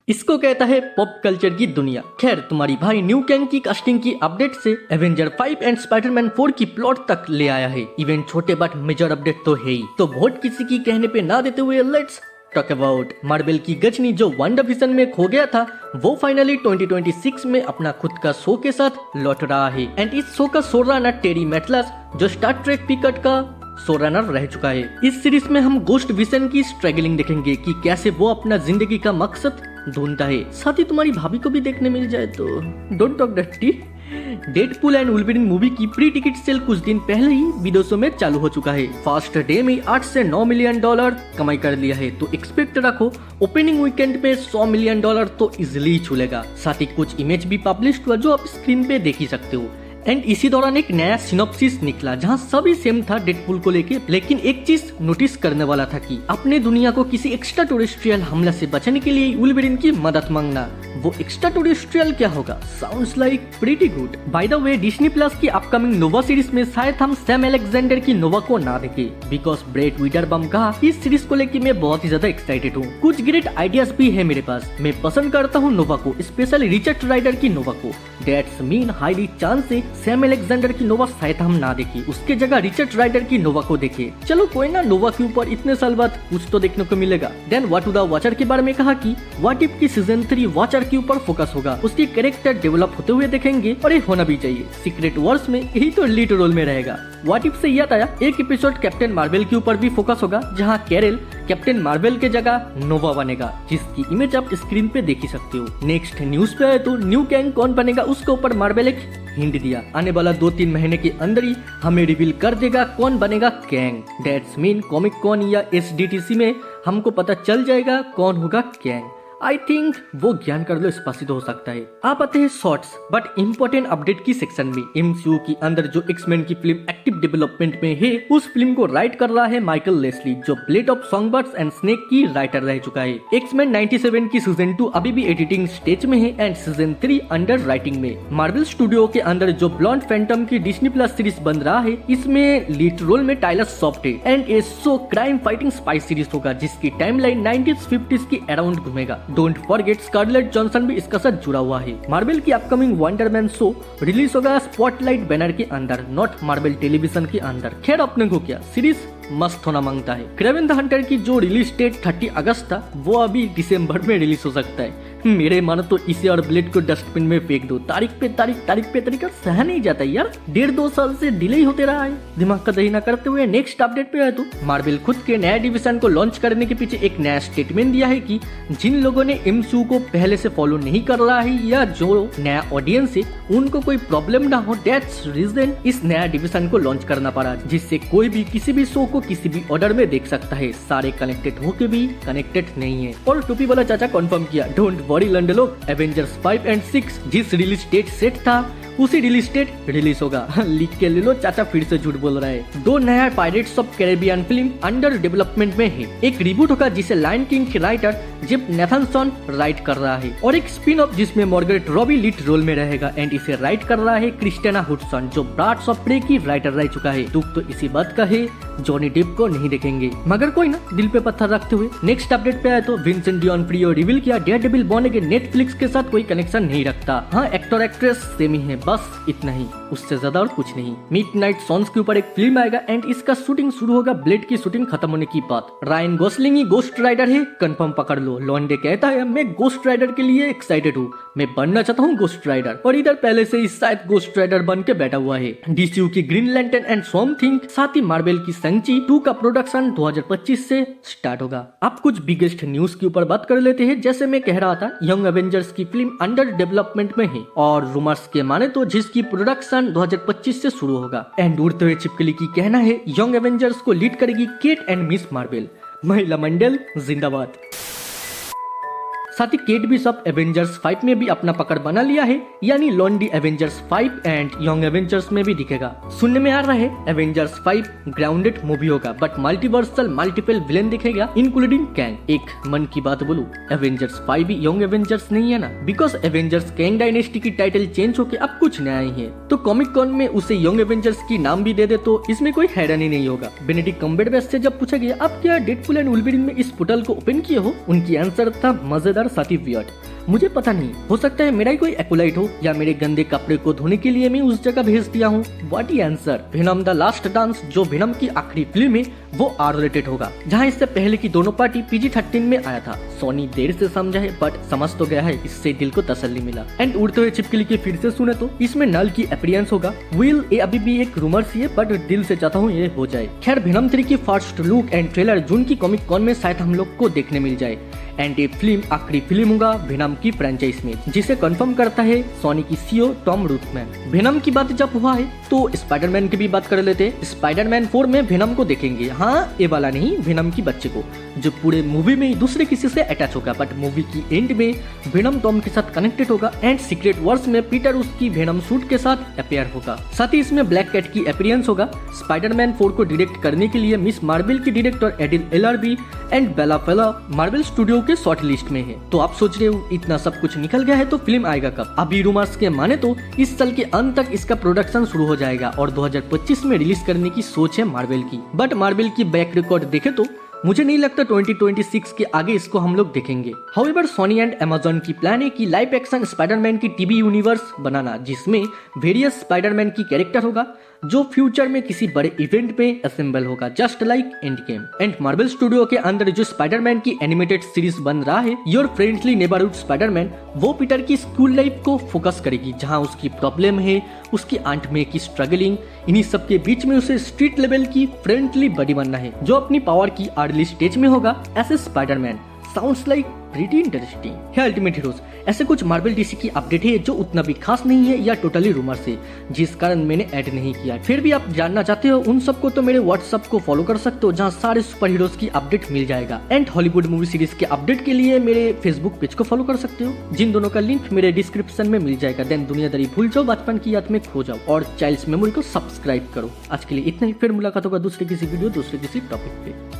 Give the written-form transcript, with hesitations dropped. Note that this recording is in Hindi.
इसको कहता है पॉप कल्चर की दुनिया। खैर, तुम्हारी भाई न्यू कैंग की कास्टिंग की अपडेट से एवेंजर 5 एंड स्पाइडरमैन 4 की प्लॉट तक ले आया है। इवेंट छोटे बट मेजर अपडेट तो है ही। तो वोट किसी की कहने पे ना देते हुए लेट्स टॉक अबाउट मार्वल की गजनी जो वांडाविजन में खो गया था, वो फाइनली 2026 में अपना खुद का शो के साथ लौट रहा है। एंड इस शो का शोरनर टेरी मेटलस जो स्टार ट्रेक पिकट का शोरनर रह चुका है। इस सीरीज में हम गोस्ट विजन की स्ट्रगलिंग देखेंगे कि कैसे वो अपना जिंदगी का मकसद ढूंढता है। साथ ही तुम्हारी भाभी को भी देखने मिल जाए तो don't talk dirty. Deadpool and Wolverine movie की प्री टिकट सेल कुछ दिन पहले ही विदेशों में चालू हो चुका है। फर्स्ट डे में 8 से 9 मिलियन डॉलर कमाई कर लिया है। तो एक्सपेक्ट रखो ओपनिंग वीकेंड पे 100 मिलियन डॉलर तो इजिली छूलेगा। साथ ही कुछ इमेज भी पब्लिश हुआ जो आप स्क्रीन पे देख ही सकते हो। एंड इसी दौरान एक नया सिनॉप्सिस निकला जहां सभी सेम था डेडपूल को लेके, लेकिन एक चीज नोटिस करने वाला था कि अपने दुनिया को किसी एक्स्ट्रा टेरेस्ट्रियल हमला से बचाने के लिए वुल्वरीन की मदद मांगना। वो एक्स्ट्रा टेरेस्ट्रियल क्या होगा? Sounds like pretty good. By the way, Disney plus की अपकमिंग नोवा सीरीज में शायद हम सैम अलेक्जेंडर की नोवा को ना देखे, बिकॉज ब्रेट विडरबम कहा इस सीरीज को लेके मैं बहुत ही ज्यादा एक्साइटेड हूँ। कुछ ग्रेट आइडियाज भी है मेरे पास। मैं पसंद करता हूँ नोवा को, स्पेशली रिचर्ड राइडर की नोवा को। दैट्स मीन हाईली चांस है सैम अलेक्जेंडर की नोवा शायद हम ना देखे, उसके जगह रिचर्ड राइडर की नोवा को देखे। चलो कोई ना, नोवा के ऊपर इतने साल बाद कुछ तो देखने को मिलेगा। Then what to the Watcher के बारे में कहा कि व्हाट इफ की सीजन 3 वॉचर के ऊपर फोकस होगा, उसकी कैरेक्टर डेवलप होते हुए देखेंगे और ये होना भी चाहिए। सीक्रेट वॉर्स में यही तो लीड रोल में रहेगा। व्हाट इफ से याद आया एक एपिसोड कैप्टन मार्वल के ऊपर भी फोकस होगा, जहां कैरल कैप्टन मार्वल के जगह नोवा बनेगा, जिसकी इमेज आप स्क्रीन पे देख ही सकते हो। नेक्स्ट न्यूज पे आए तो न्यू कैंग कौन बनेगा उसके ऊपर मार्वल एक हिंट दिया। आने वाला 2-3 महीने के अंदर ही हमें रिवील कर देगा कौन बनेगा Kang. That's mean Comic Con या SDTC में हमको पता चल जाएगा कौन होगा कैंग। आई थिंक वो ज्ञान कर लो स्पष्ट हो सकता है। आप आते हैं शॉर्ट्स बट इम्पोर्टेंट अपडेट की सेक्शन में। MCU के अंदर जो एक्समैन की फिल्म एक्टिव डेवलपमेंट में है, उस फिल्म को राइट कर रहा है माइकल लेस्ली, जो ब्लेड ऑफ सॉन्गबर्ड्स एंड स्नेक की राइटर रह चुका है। एक्समैन 97 की सीजन 2 अभी भी एडिटिंग स्टेज में है एंड सीजन 3 अंडर राइटिंग में। मार्वल स्टूडियो के अंदर जो ब्लॉन्ड फैंटम की डिज्नी प्लस सीरीज बन रहा है, इसमें लीड रोल में टाइलर सॉफ्ट है एंड ये show crime fighting spy series होगा, जिसकी टाइमलाइन 90s-50s की अराउंड घूमेगा। डोंट फॉरगेट स्कारलेट जॉनसन भी इसका साथ जुड़ा हुआ है। मार्वल की अपकमिंग वंडरमैन शो रिलीज होगा स्पॉटलाइट बैनर के अंदर, नॉट मार्वल टेलीविजन के अंदर। खैर अपने को क्या, सीरीज मस्त होना मांगता है। क्रेवन द हंटर की जो रिलीज डेट 30 अगस्त था, वो अभी दिसंबर में रिलीज हो सकता है। मेरे मानो तो इसे और ब्लेड को डस्टबिन में फेंक दो। तारीख पे तारीख सह नहीं जाता यार। 1.5-2 साल से डिले होते रहा है। दिमाग का दही ना करते हुए नेक्स्ट अपडेट पे आए तो मार्वल खुद के नया डिवीजन को लॉन्च करने के पीछे एक नया स्टेटमेंट दिया है कि जिन लोगों ने MCU को पहले से फॉलो नहीं कर रहा है या जो नया ऑडियंस है, उनको कोई प्रॉब्लम ना हो, दैट्स रीजन इस नया डिवीजन को लॉन्च करना पड़ा, जिससे कोई भी किसी भी शो को किसी भी ऑर्डर में देख सकता है। सारे कनेक्टेड होके भी कनेक्टेड नहीं है। और टोपी वाला चाचा कंफर्म किया, डोंट वरी लंडन लोग, एवेंजर्स 5 एंड 6 जिस रिलीज डेट सेट था उसी रिलीज डेट रिलीज होगा। लिख के ले लो, चाचा फिर से झूठ बोल रहा है। 2 नया pirates of Caribbean film under development में है। एक रिबूट होगा जिसे लायन किंग के राइटर जिप नेथनसन राइट कर रहा है, और एक स्पिन ऑफ जिसमें मार्गरेट रॉबी लीड रोल में रहेगा एंड इसे राइट कर रहा है क्रिस्टिना हुडसन, जो बर्ड्स ऑफ प्रे की राइटर रह चुका है। दुख तो इसी बात का है जॉनी डेप को नहीं देखेंगे, मगर कोई ना, दिल पे पत्थर रखते हुए नेक्स्ट अपडेट पे आए तो विंसेंट डिओनोफ्रियो रिवील किया डेयरडेविल बनेगा नेटफ्लिक्स के साथ कोई कनेक्शन नहीं रखता। हाँ, एक्टर एक्ट्रेस सेम ही है, बस इतना ही, उससे ज्यादा और कुछ नहीं। मिडनाइट सॉन्स के ऊपर एक फिल्म आएगा एंड इसका शूटिंग शुरू होगा ब्लेड की शूटिंग खत्म होने की बात। रायन गोसलिंग ही गोस्ट राइडर है, कंफर्म पकड़ लो। लॉन्डे कहता है मैं गोस्ट राइडर के लिए एक्साइटेड हूँ, मैं बनना चाहता हूँ गोस्ट राइडर, और इधर पहले से ही शायद गोस्ट राइडर बन के बैठा हुआ है। DCU की green lantern and swarm thing, साथ ही मार्वल की संची 2 का प्रोडक्शन 2025 से स्टार्ट होगा। अब कुछ बिगेस्ट न्यूज के ऊपर बात कर लेते हैं। जैसे मैं कह रहा था, यंग एवेंजर्स की फिल्म अंडर डेवलपमेंट में है और रूमर्स के माने तो जिसकी प्रोडक्शन 2025 से शुरू होगा। एंड उड़ते हुए छिपकली की कहना है यंग एवेंजर्स को लीड करेगी केट एंड मिस मार्वल। महिला मंडल जिंदाबाद। साथ ही केट बिशप एवेंजर्स 5 में भी अपना पकड़ बना लिया है, यानी लॉन्डी एवेंजर्स 5 एंड यंग एवेंजर्स में भी दिखेगा। सुनने में आ रहा है एवेंजर्स 5 ग्राउंडेड मूवी होगा, बट मल्टीवर्सल मल्टीपल विलेन दिखेगा इंक्लूडिंग कैंग। एक मन की बात बोलूं, एवेंजर्स 5 भी यंग एवेंजर्स नहीं है ना, बिकॉज एवेंजर्स कैंग डायनेस्टी की टाइटल चेंज होके अब कुछ नया ही है। तो कॉमिक कॉन में उसे यंग एवेंजर्स की नाम भी दे दे तो इसमें कोई हैरानी नहीं होगा। बेनेडिक्ट कम्बरबैच से जब पूछा गया आप क्या डेडपूल एंड वुल्वरीन में इस पोर्टल को ओपन किए हो, उनकी आंसर था मजेदार साथी वियर्ड। मुझे पता नहीं, हो सकता है मेरा ही कोई एक्युलाइट हो या मेरे गंदे कपड़े को धोने के लिए मैं उस जगह भेज दिया हूँ। What he answer. Venom the last dance जो वेनम की आखिरी फिल्म है वो आर रेटेड होगा, जहाँ इससे पहले की दोनों पार्टी PG-13 में आया था। सोनी देर से समझा है बट समझ तो गया है, इससे दिल को तसल्ली मिला। एंड उड़ते हुए छिपकली की फिर से सुने तो इसमें नल की अपीयरेंस होगा। विल ये अभी भी एक रूमर्स ही है बट दिल से चाहता हूँ ये हो जाए। खैर वेनम 3 की फर्स्ट लुक एंड ट्रेलर जून की कॉमिक कॉन में शायद हम लोग को देखने मिल जाए। एंड ये फिल्म आखिरी फिल्म होगा वेनम की फ्रेंचाइज में, जिसे कंफर्म करता है सोनी की CEO टॉम रूथमैन। वेनम की बात जब हुआ है तो स्पाइडरमैन की भी बात कर लेते हैं। स्पाइडरमैन 4 में वेनम को देखेंगे, हाँ ये वाला नहीं, वेनम की बच्चे को, जो पूरे मूवी में दूसरे किसी से अटैच होगा। बट मूवी की एंड में वेनम टॉम के साथ कनेक्टेड होगा एंड सीक्रेट वर्स में पीटर उसकी वेनम सूट के साथ अपेयर होगा। साथ ही इसमें ब्लैक कैट की अपीयरेंस होगा। स्पाइडरमैन 4 को डायरेक्ट करने के लिए मिस मार्वल की डायरेक्टर एडिल LRB एंड बेला फेला मार्वल स्टूडियो के शॉर्ट लिस्ट में है। तो आप सोच रहे हो इतना सब कुछ निकल गया है तो फिल्म आएगा कब? अभी रूमर्स के माने तो इस साल के अंत तक इसका प्रोडक्शन शुरू हो जाएगा और 2025 में रिलीज करने की सोच है मार्वल की। बट मार्वल की बैक रिकॉर्ड देखे तो मुझे नहीं लगता 2026 के आगे इसको हम लोग देखेंगे। हाउएवर सोनी एंड अमेजन की प्लान है कि लाइव एक्शन स्पाइडरमैन की टीवी यूनिवर्स बनाना, जिसमें वेरियस स्पाइडरमैन की कैरेक्टर होगा जो फ्यूचर में किसी बड़े इवेंट में असेंबल होगा, just like end game. And Marvel studio के अंदर जो स्पाइडरमैन की एनिमेटेड सीरीज बन रहा है योर फ्रेंडली नेबरहुड स्पाइडरमैन, वो पीटर की स्कूल लाइफ को फोकस करेगी, जहां उसकी प्रॉब्लम है, उसकी आंट में की स्ट्रगलिंग, इन्हीं सब के बीच में उसे स्ट्रीट लेवल की फ्रेंडली बडी बनना है जो अपनी पावर की अर्ली स्टेज में होगा as a Spiderman. Sounds like pretty interesting है अल्टीमेट हीरोज। ऐसे कुछ मार्वल DC की अपडेट है जो उतना भी खास नहीं है या टोटली रूमर्स है, जिस कारण मैंने ऐड नहीं किया। फिर भी आप जानना चाहते हो उन सबको तो मेरे व्हाट्सएप को फॉलो कर सकते हो, जहां सारे सुपर हीरोज की अपडेट मिल जाएगा। एंड हॉलीवुड मूवी सीरीज के अपडेट के लिए मेरे फेसबुक पेज को फॉलो कर सकते हो, जिन दोनों का लिंक मेरे डिस्क्रिप्शन में मिल जाएगा। देन दुनियादारी भूल जाओ, बचपन की याद में खो जाओ और चाइल्ड्स मेमोरी को सब्सक्राइब करो। आज के लिए इतना ही, फिर मुलाकात होगा दूसरे किसी वीडियो दूसरे किसी टॉपिक पे।